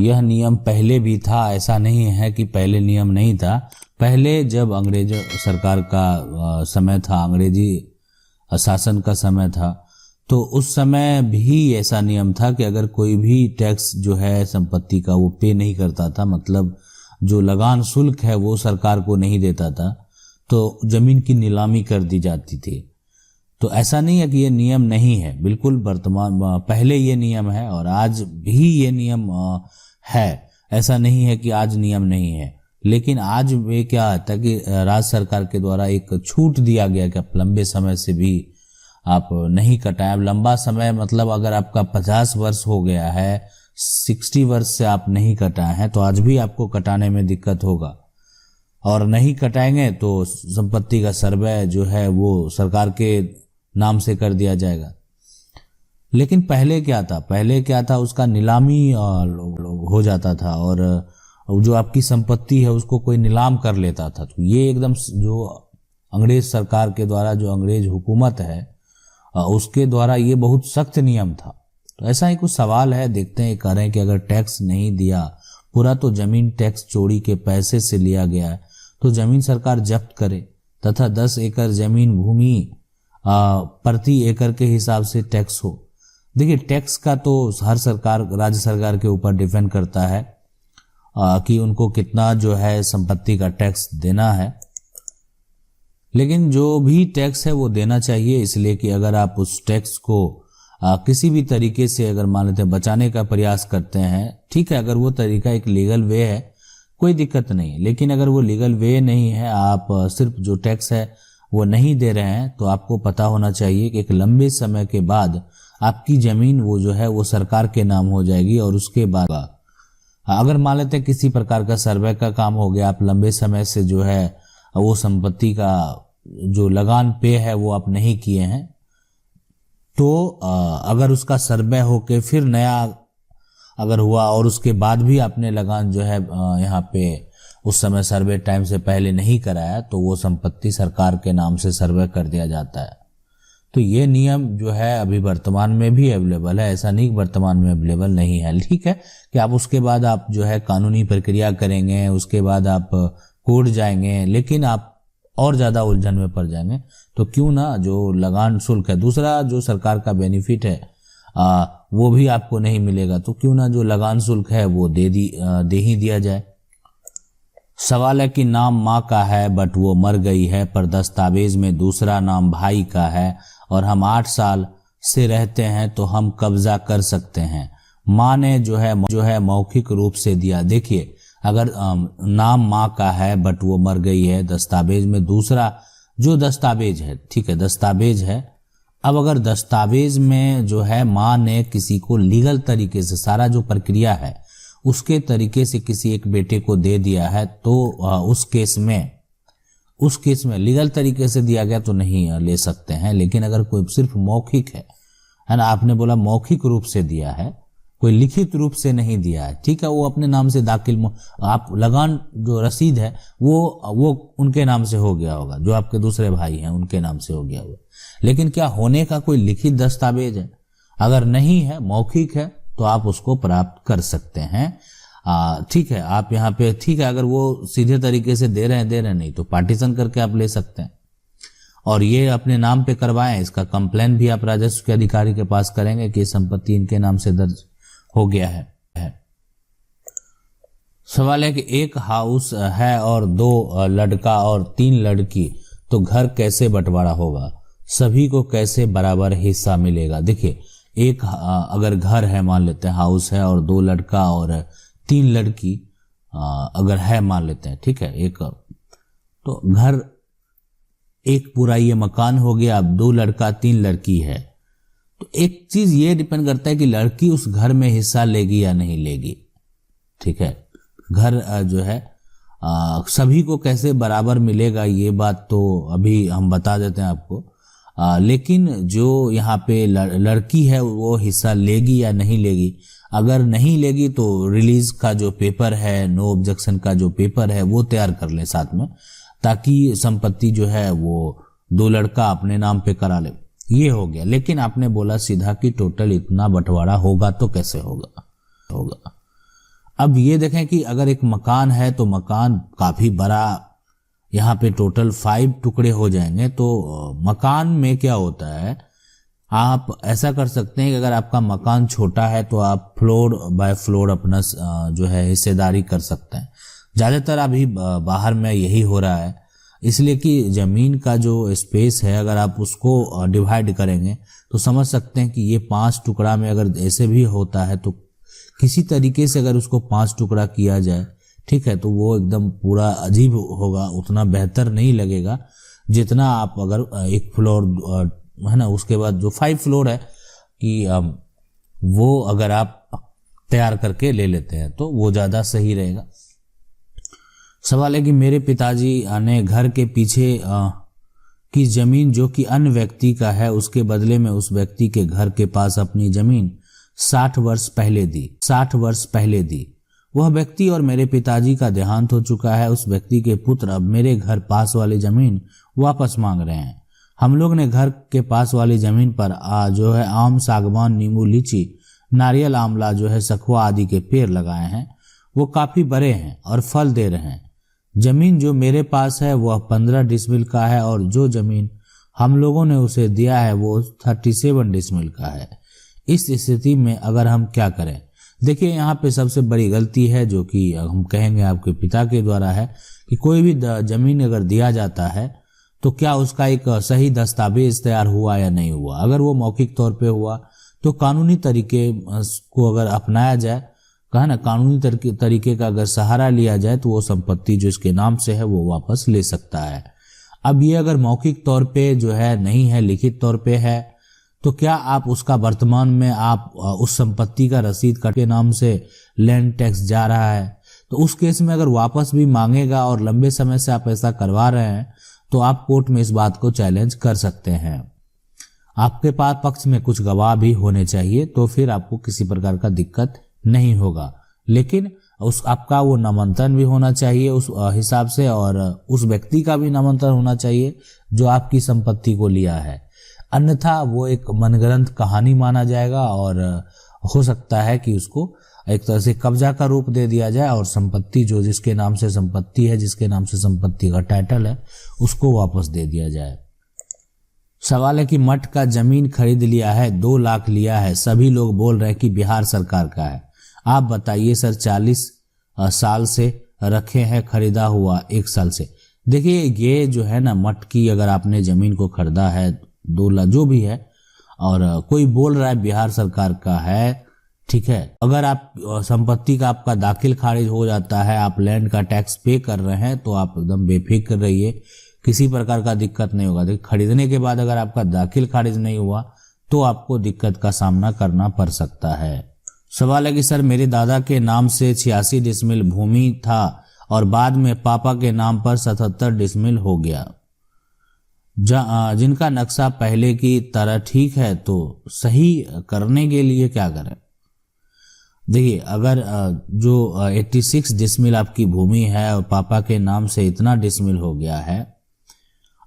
यह नियम पहले भी था, ऐसा नहीं है कि पहले नियम नहीं था। पहले जब अंग्रेज सरकार का समय था, अंग्रेजी शासन का समय था, तो उस समय भी ऐसा नियम था कि अगर कोई भी टैक्स जो है संपत्ति का वो पे नहीं करता था, मतलब जो लगान शुल्क है वो सरकार को नहीं देता था, तो जमीन की नीलामी कर दी जाती थी। तो ऐसा नहीं है कि ये नियम नहीं है, बिल्कुल वर्तमान पहले ये नियम है और आज भी ये नियम है। ऐसा नहीं है कि आज नियम नहीं है, लेकिन आज वे क्या होता है कि राज्य सरकार के द्वारा एक छूट दिया गया कि आप लंबे समय से भी आप नहीं कटाएं। अब लंबा समय मतलब अगर आपका 50 वर्ष हो गया है, 60 वर्ष से आप नहीं कटाए हैं, तो आज भी आपको कटाने में दिक्कत होगा और नहीं कटाएंगे तो संपत्ति का सर्वे जो है वो सरकार के नाम से कर दिया जाएगा। लेकिन पहले क्या था, उसका नीलामी हो जाता था और जो आपकी संपत्ति है उसको कोई नीलाम कर लेता था। तो ये एकदम जो अंग्रेज सरकार के द्वारा, जो अंग्रेज हुकूमत है उसके द्वारा ये बहुत सख्त नियम था। तो ऐसा ही कुछ सवाल है, देखते हैं। कह रहे हैं कि अगर टैक्स नहीं दिया पूरा तो जमीन टैक्स चोरी के पैसे से लिया गया है, तो जमीन सरकार जब्त करे तथा 10 एकड़ जमीन भूमि प्रति एकड़ के हिसाब से टैक्स हो। देखिए, टैक्स का तो हर सरकार, राज्य सरकार के ऊपर डिपेंड करता है कि उनको कितना जो है संपत्ति का टैक्स देना है, लेकिन जो भी टैक्स है वो देना चाहिए, इसलिए कि अगर आप उस टैक्स को किसी भी तरीके से अगर मान लेते हैं बचाने का प्रयास करते हैं, ठीक है, अगर वो तरीका एक लीगल वे है कोई दिक्कत नहीं, लेकिन अगर वो लीगल वे नहीं है, आप सिर्फ जो टैक्स है वो नहीं दे रहे हैं, तो आपको पता होना चाहिए कि एक लंबे समय के बाद आपकी जमीन वो जो है वो सरकार के नाम हो जाएगी। और उसके बाद अगर मान लेते हैं किसी प्रकार का सर्वे का काम हो गया, आप लंबे समय से जो है वो संपत्ति का जो लगान पे है वो आप नहीं किए हैं, तो अगर उसका सर्वे होके फिर नया अगर हुआ और उसके बाद भी आपने लगान जो है यहाँ पे उस समय सर्वे टाइम से पहले नहीं कराया, तो वो संपत्ति सरकार के नाम से सर्वे कर दिया जाता है। तो ये नियम जो है अभी वर्तमान में भी अवेलेबल है, ऐसा नहीं वर्तमान में अवेलेबल नहीं है। ठीक है कि आप उसके बाद आप जो है कानूनी प्रक्रिया करेंगे, उसके बाद आप कोर्ट जाएंगे, लेकिन आप और ज़्यादा उलझन में पड़ जाएंगे। तो क्यों ना जो लगान शुल्क है, दूसरा जो सरकार का बेनिफिट है वो भी आपको नहीं मिलेगा, तो क्यों ना जो लगान शुल्क है वो दे ही दिया जाए। सवाल है कि नाम माँ का है बट वो मर गई है, पर दस्तावेज में दूसरा नाम भाई का है और हम 8 साल से रहते हैं, तो हम कब्जा कर सकते हैं। माँ ने जो है मौखिक रूप से दिया। देखिए, अगर नाम माँ का है बट वो मर गई है, दस्तावेज में दूसरा जो दस्तावेज है, ठीक है, दस्तावेज है। अब अगर दस्तावेज में जो है माँ ने किसी को लीगल तरीके से सारा जो प्रक्रिया है उसके तरीके से किसी एक बेटे को दे दिया है, तो उस केस में लीगल तरीके से दिया गया तो नहीं ले सकते हैं। लेकिन अगर कोई सिर्फ मौखिक है ना, आपने बोला मौखिक रूप से दिया है, कोई लिखित रूप से नहीं दिया है, ठीक है, वो अपने नाम से दाखिल, आप लगान जो रसीद है वो उनके नाम से हो गया होगा, जो आपके दूसरे भाई हैं उनके नाम से हो गया होगा। लेकिन क्या होने का कोई लिखित दस्तावेज है? अगर नहीं है, मौखिक है, तो आप उसको प्राप्त कर सकते हैं। ठीक है, आप यहाँ पे, ठीक है, अगर वो सीधे तरीके से दे रहे हैं नहीं तो पार्टीशन करके आप ले सकते हैं और ये अपने नाम पे करवाएं। इसका कंप्लेन भी आप राजस्व के अधिकारी के पास करेंगे कि संपत्ति इनके नाम से दर्ज हो गया है। सवाल है कि एक हाउस है और 2 लड़का और 3 लड़की, तो घर कैसे बंटवारा होगा, सभी को कैसे बराबर हिस्सा मिलेगा। देखिए, एक अगर घर है, मान लेते हैं हाउस है और 2 लड़का और 3 लड़की अगर है मान लेते हैं, ठीक है, एक तो घर एक पूरा ये मकान हो गया। अब 2 लड़का 3 लड़की है, तो एक चीज ये डिपेंड करता है कि लड़की उस घर में हिस्सा लेगी या नहीं लेगी। ठीक है, घर जो है सभी को कैसे बराबर मिलेगा, ये बात तो अभी हम बता देते हैं आपको। लेकिन जो यहाँ पे लड़की है वो हिस्सा लेगी या नहीं लेगी, अगर नहीं लेगी तो रिलीज का जो पेपर है, नो ऑब्जेक्शन का जो पेपर है वो तैयार कर ले साथ में, ताकि संपत्ति जो है वो 2 लड़का अपने नाम पे करा ले। ये हो गया। लेकिन आपने बोला सीधा कि टोटल इतना बंटवारा होगा तो कैसे होगा। अब ये देखें कि अगर एक मकान है तो मकान काफ़ी बड़ा, यहाँ पे टोटल 5 टुकड़े हो जाएंगे। तो मकान में क्या होता है, आप ऐसा कर सकते हैं कि अगर आपका मकान छोटा है तो आप फ्लोर बाय फ्लोर अपना जो है हिस्सेदारी कर सकते हैं। ज़्यादातर अभी बाहर में यही हो रहा है, इसलिए कि ज़मीन का जो स्पेस है अगर आप उसको डिवाइड करेंगे तो समझ सकते हैं कि ये 5 टुकड़ा में अगर ऐसे भी होता है तो किसी तरीके से अगर उसको 5 टुकड़ा किया जाए, ठीक है, तो वो एकदम पूरा अजीब होगा, उतना बेहतर नहीं लगेगा जितना आप अगर एक फ्लोर है ना, उसके बाद जो 5 फ्लोर है कि वो अगर आप तैयार करके ले लेते हैं तो वो ज़्यादा सही रहेगा। सवाल है कि मेरे पिताजी ने घर के पीछे की जमीन जो कि अन्य व्यक्ति का है उसके बदले में उस व्यक्ति के घर के पास अपनी जमीन 60 वर्ष पहले दी। वह व्यक्ति और मेरे पिताजी का देहांत हो चुका है। उस व्यक्ति के पुत्र अब मेरे घर पास वाली जमीन वापस मांग रहे हैं। हम लोग ने घर के पास वाली जमीन पर जो है आम, सागवान, नींबू, लीची, नारियल, आंवला जो है सखुआ आदि के पेड़ लगाए हैं। वो काफी बड़े हैं और फल दे रहे हैं। जमीन जो मेरे पास है वह 15 डिसमिल का है और जो जमीन हम लोगों ने उसे दिया है वो 37 डिसमिल का है। इस स्थिति में अगर हम क्या करें? देखिए, यहाँ पे सबसे बड़ी गलती है जो कि हम कहेंगे आपके पिता के द्वारा है कि कोई भी जमीन अगर दिया जाता है तो क्या उसका एक सही दस्तावेज तैयार हुआ या नहीं हुआ। अगर वो मौखिक तौर पे हुआ तो कानूनी तरीके को अगर अपनाया जाए, कहा ना, कानूनी तरीके का अगर सहारा लिया जाए तो वो संपत्ति जो इसके नाम से है वो वापस ले सकता है। अब ये अगर मौखिक तौर पे जो है नहीं है, लिखित तौर पे है, तो क्या आप उसका वर्तमान में आप उस संपत्ति का रसीद के नाम से लैंड टैक्स जा रहा है, तो उस केस में अगर वापस भी मांगेगा और लंबे समय से आप ऐसा करवा रहे हैं तो आप कोर्ट में इस बात को चैलेंज कर सकते हैं। आपके पास पक्ष में कुछ गवाह भी होने चाहिए, तो फिर आपको किसी प्रकार का दिक्कत नहीं होगा। लेकिन उस आपका वो नामांतरण भी होना चाहिए उस हिसाब से, और उस व्यक्ति का भी नामांतरण होना चाहिए जो आपकी संपत्ति को लिया है। अन्यथा वो एक मनगढ़ंत कहानी माना जाएगा और हो सकता है कि उसको एक तरह से कब्जा का रूप दे दिया जाए और संपत्ति जो जिसके नाम से संपत्ति है, जिसके नाम से संपत्ति का टाइटल है, उसको वापस दे दिया जाए। सवाल है कि मठ का जमीन खरीद लिया है, 2 लाख लिया है, सभी लोग बोल रहे हैं कि बिहार सरकार का है। आप बताइए सर, 40 साल से रखे हैं, खरीदा हुआ 1 साल से। देखिए, ये जो है ना, मठ की अगर आपने जमीन को खरीदा है 2 लाख जो भी है, और कोई बोल रहा है बिहार सरकार का है, ठीक है, अगर आप संपत्ति का आपका दाखिल खारिज हो जाता है, आप लैंड का टैक्स पे कर रहे हैं, तो आप एकदम बेफिक्र रहिए, किसी प्रकार का दिक्कत नहीं होगा। देखिए, खरीदने के बाद अगर आपका दाखिल खारिज नहीं हुआ तो आपको दिक्कत का सामना करना पड़ सकता है। सवाल है कि सर, मेरे दादा के नाम से 86 डिसमिल भूमि था और बाद में पापा के नाम पर 77 डिसमिल हो गया, जिनका नक्शा पहले की तरह ठीक है, तो सही करने के लिए क्या करें? देखिए, अगर जो 86 डिसमिल आपकी भूमि है और पापा के नाम से इतना डिसमिल हो गया है,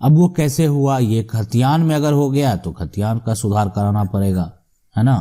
अब वो कैसे हुआ? ये खतियान में अगर हो गया तो खतियान का सुधार कराना पड़ेगा, है ना,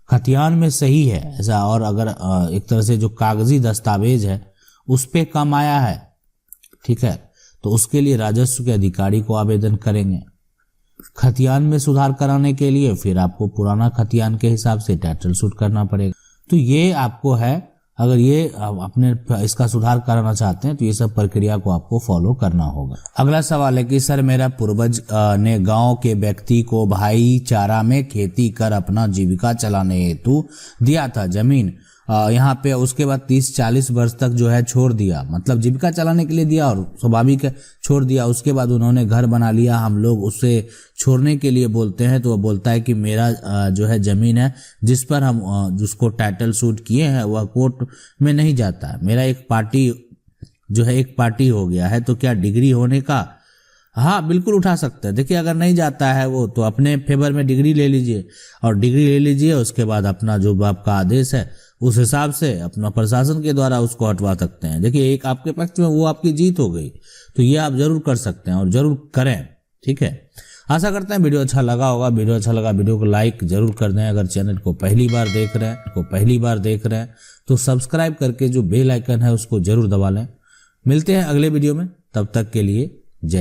खतियान में सही है ऐसा। और अगर एक तरह से जो कागजी दस्तावेज है उस पे कम आया है, ठीक है, तो उसके लिए राजस्व के अधिकारी को आवेदन करेंगे। खतियान में सुधार कराने के लिए फिर आपको पुराना खतियान के हिसाब से टाइटल शूट करना पड़ेगा। तो ये आपको है, अगर ये अपने इसका सुधार कराना चाहते हैं तो ये सब प्रक्रिया को आपको फॉलो करना होगा। अगला सवाल है कि सर, मेरा पूर्वज ने गांव के व्यक्ति को भाईचारा में खेती कर अपना जीविका चलाने हेतु दिया था जमीन, यहाँ पे उसके बाद 30-40 वर्ष तक जो है छोड़ दिया, मतलब जीविका चलाने के लिए दिया और स्वाभाविक छोड़ दिया। उसके बाद उन्होंने घर बना लिया। हम लोग उससे छोड़ने के लिए बोलते हैं तो वह बोलता है कि मेरा जो है जमीन है जिस पर हम जिसको टाइटल शूट किए हैं वह कोर्ट में नहीं जाता है। मेरा एक पार्टी हो गया है, तो क्या डिग्री होने का? हाँ, बिल्कुल उठा सकते हैं। देखिए, अगर नहीं जाता है वो तो अपने फेवर में डिग्री ले लीजिए, और डिग्री ले लीजिए उसके बाद अपना जो आपका आदेश है उस हिसाब से अपना प्रशासन के द्वारा उसको हटवा सकते हैं। देखिए, एक आपके पक्ष में वो आपकी जीत हो गई, तो ये आप जरूर कर सकते हैं और जरूर करें, ठीक है। आशा करते हैं वीडियो अच्छा लगा होगा। वीडियो अच्छा लगा वीडियो को लाइक जरूर कर दें। अगर चैनल को पहली बार देख रहे हैं तो सब्सक्राइब करके जो बेल आइकन है उसको जरूर दबा लें। मिलते हैं अगले वीडियो में, तब तक के लिए जय।